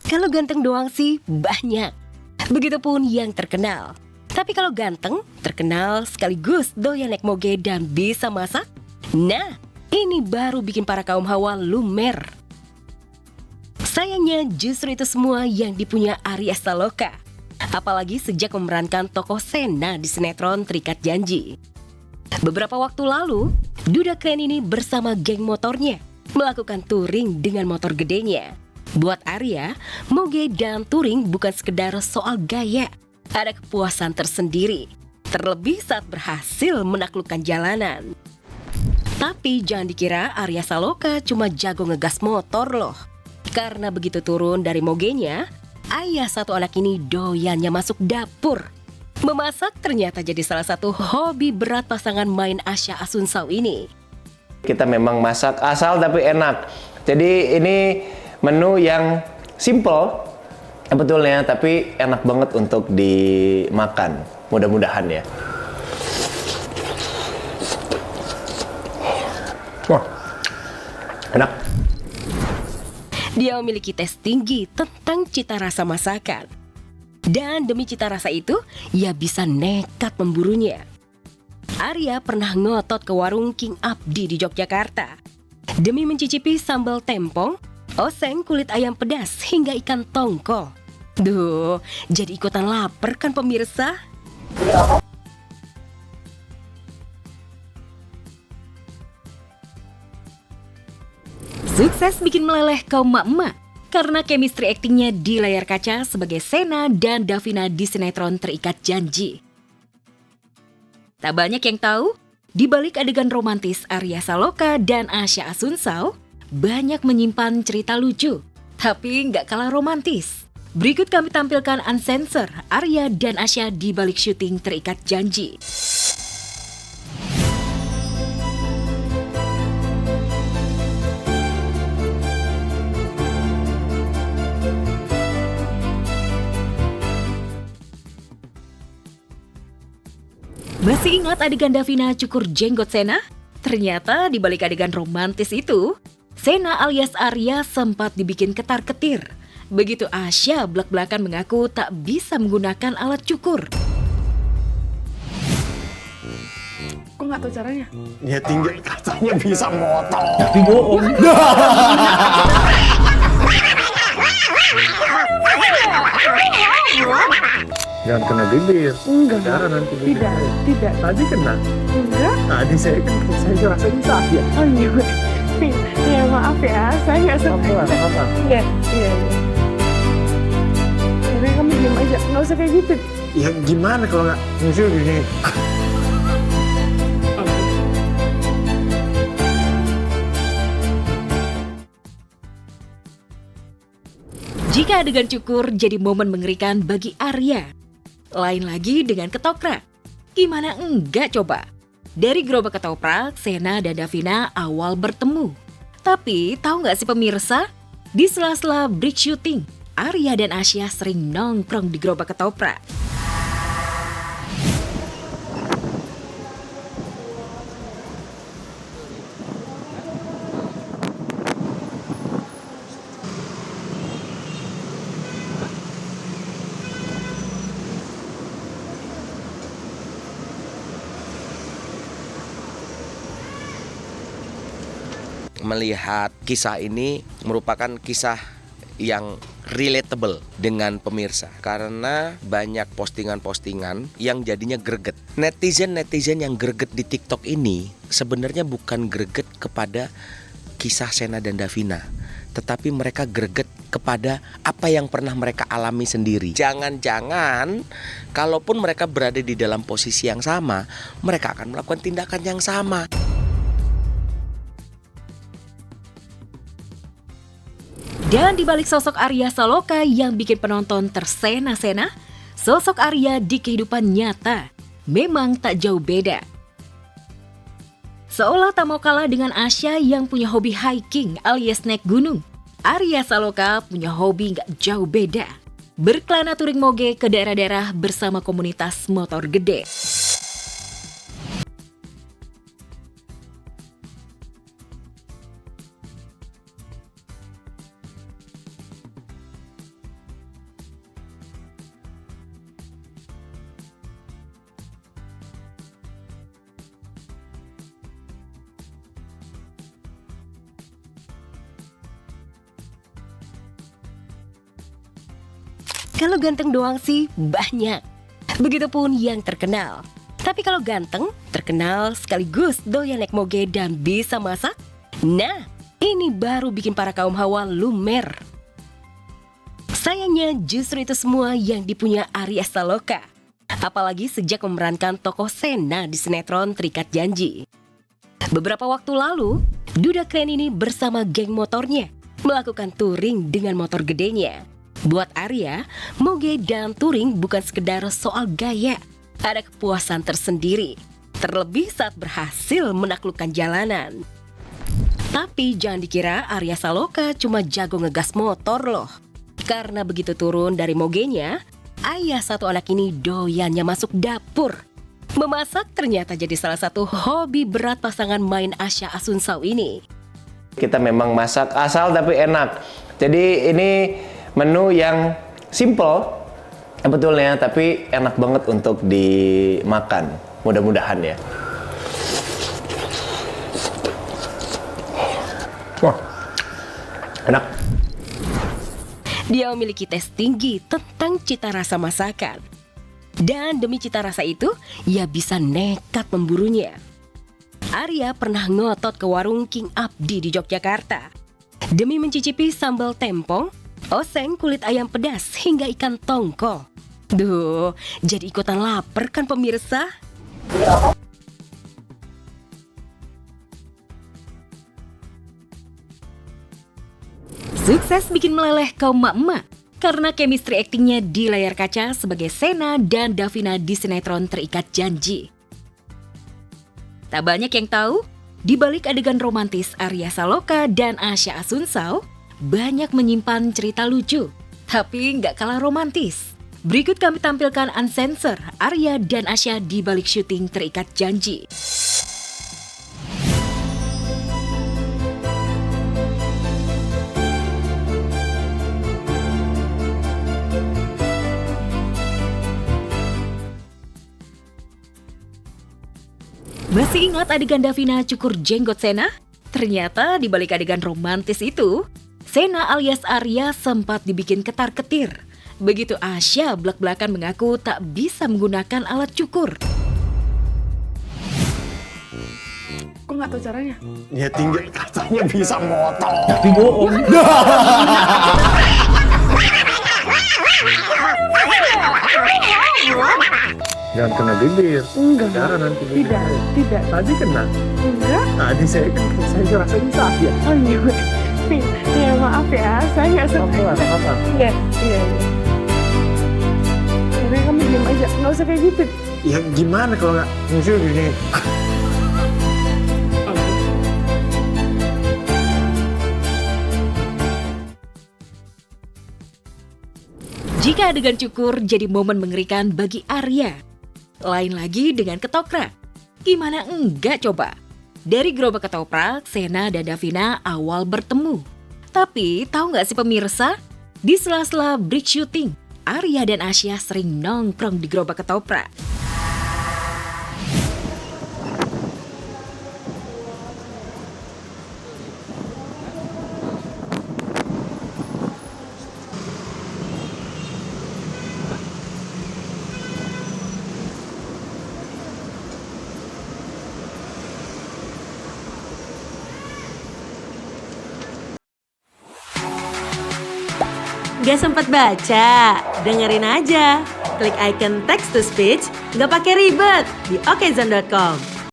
Kalau ganteng doang sih banyak. Begitupun yang terkenal. Tapi kalau ganteng, terkenal sekaligus doyan naik moge dan bisa masak, nah ini baru bikin para kaum hawa lumer. Sayangnya justru itu semua yang dipunya Arya Saloka. Apalagi sejak memerankan tokoh Sena di sinetron Terikat Janji. Beberapa waktu lalu, duda keren ini bersama geng motornya melakukan touring dengan motor gedenya. Buat Arya, moge dan touring bukan sekedar soal gaya. Ada kepuasan tersendiri, terlebih saat berhasil menaklukkan jalanan. Tapi jangan dikira Arya Saloka cuma jago ngegas motor loh. Karena begitu turun dari mogenya, ayah satu anak ini doyannya masuk dapur. Memasak ternyata jadi salah satu hobi berat pasangan main Asya Asunsao ini. Kita memang masak asal tapi enak. Jadi ini menu yang simple sebetulnya, tapi enak banget untuk dimakan. Mudah-mudahan ya. Wah, enak. Dia memiliki tes tinggi tentang cita rasa masakan. Dan demi cita rasa itu, ia bisa nekat memburunya. Arya pernah ngotot ke warung King Abdi di Yogyakarta demi mencicipi sambal tempong, oseng kulit ayam pedas, hingga ikan tongkol. Duh, jadi ikutan lapar kan pemirsa? Sukses bikin meleleh kaum emak-emak karena chemistry aktingnya di layar kaca sebagai Sena dan Davina di sinetron Terikat Janji. Tak banyak yang tahu, di balik adegan romantis Arya Saloka dan Asya Asunsao, banyak menyimpan cerita lucu, tapi nggak kalah romantis. Berikut kami tampilkan unsensor Arya dan Asya di balik syuting Terikat Janji. Masih ingat adegan Davina cukur jenggot Sena? Ternyata di balik adegan romantis itu, Sena alias Arya sempat dibikin ketar-ketir. Begitu Asya belak-belakan mengaku tak bisa menggunakan alat cukur. Kok nggak tahu caranya? Ya tinggal katanya bisa motong. Tapi bohong. Jangan kena bibir. Enggak. Darah nanti bibir. Tidak. Tadi kena. Enggak. Tadi saya ngerasain sakit. Oh iya. Ya maaf ya, saya nggak sengaja. Apa? Iya. Tapi kamu diam aja, nggak usah kayak gitu. Ya gimana kalau nggak muncul gini? Jika adegan cukur jadi momen mengerikan bagi Arya, lain lagi dengan ketoprak. Gimana enggak coba? Dari gerobak ketoprak, Sena dan Davina awal bertemu. Tapi tahu nggak sih pemirsa? Di sela-sela break shooting, Arya dan Asya sering nongkrong di gerobak ketoprak. Melihat kisah ini merupakan kisah yang relatable dengan pemirsa karena banyak postingan-postingan yang jadinya greget. Netizen yang greget di TikTok ini sebenarnya bukan greget kepada kisah Sena dan Davina, tetapi mereka greget kepada apa yang pernah mereka alami sendiri. Jangan-jangan kalaupun mereka berada di dalam posisi yang sama, mereka akan melakukan tindakan yang sama. Dan di balik sosok Arya Saloka yang bikin penonton tersena-sena, sosok Arya di kehidupan nyata memang tak jauh beda. Seolah tak mau kalah dengan Asya yang punya hobi hiking alias naik gunung, Arya Saloka punya hobi nggak jauh beda. Berkelana touring moge ke daerah-daerah bersama komunitas motor gede. Kalau ganteng doang sih banyak. Begitupun yang terkenal. Tapi kalau ganteng, terkenal sekaligus doyan naik moge dan bisa masak, nah ini baru bikin para kaum hawa lumer. Sayangnya justru itu semua yang dipunya Arya Saloka. Apalagi sejak memerankan tokoh Sena di sinetron Terikat Janji. Beberapa waktu lalu, duda keren ini bersama geng motornya melakukan touring dengan motor gedenya. Buat Arya, moge dan touring bukan sekedar soal gaya. Ada kepuasan tersendiri, terlebih saat berhasil menaklukkan jalanan. Tapi jangan dikira Arya Saloka cuma jago ngegas motor loh. Karena begitu turun dari mogenya, ayah satu anak ini doyannya masuk dapur. Memasak ternyata jadi salah satu hobi berat pasangan main Asya Asunsao ini. Kita memang masak asal tapi enak. Jadi ini menu yang simple sebetulnya, tapi enak banget untuk dimakan. Mudah-mudahan ya. Wah, enak. Dia memiliki tes tinggi tentang cita rasa masakan. Dan demi cita rasa itu, ia bisa nekat memburunya. Arya pernah ngotot ke warung King Abdi di Yogyakarta demi mencicipi sambal tempong, oseng kulit ayam pedas, hingga ikan tongkol. Duh, jadi ikutan lapar kan pemirsa? Sukses bikin meleleh kaum emak-emak karena chemistry aktingnya di layar kaca sebagai Sena dan Davina di sinetron Terikat Janji. Tak banyak yang tahu, di balik adegan romantis Arya Saloka dan Asya Asunsao, banyak menyimpan cerita lucu, tapi nggak kalah romantis. Berikut kami tampilkan unsensor Arya dan Asya di balik syuting Terikat Janji. Masih ingat adegan Davina cukur jenggot Sena? Ternyata di balik adegan romantis itu, Sena alias Arya sempat dibikin ketar-ketir. Begitu Asya belak-belakan mengaku tak bisa menggunakan alat cukur. Kok nggak tahu caranya? Ya tinggal katanya bisa motor. Tapi bohong. Jangan kena bibir. Enggak. Darah nanti bibir. Tidak. Tadi kena. Enggak. Tadi saya ngerasain sakit. Oh iya. Ya maaf ya, saya nggak sengaja. Apa? Iya. Jadi kamu diam aja, nggak usah kayak gitu. Ya gimana kalau nggak muncul gini? Jika adegan cukur jadi momen mengerikan bagi Arya, lain lagi dengan ketoprak. Gimana enggak coba? Dari gerobak ketoprak, Sena dan Davina awal bertemu. Tapi tahu nggak sih pemirsa? Di sela-sela break shooting, Arya dan Asya sering nongkrong di gerobak ketoprak. Gak sempat baca? Dengerin aja. Klik icon text to speech, gak pakai ribet di okezone.com.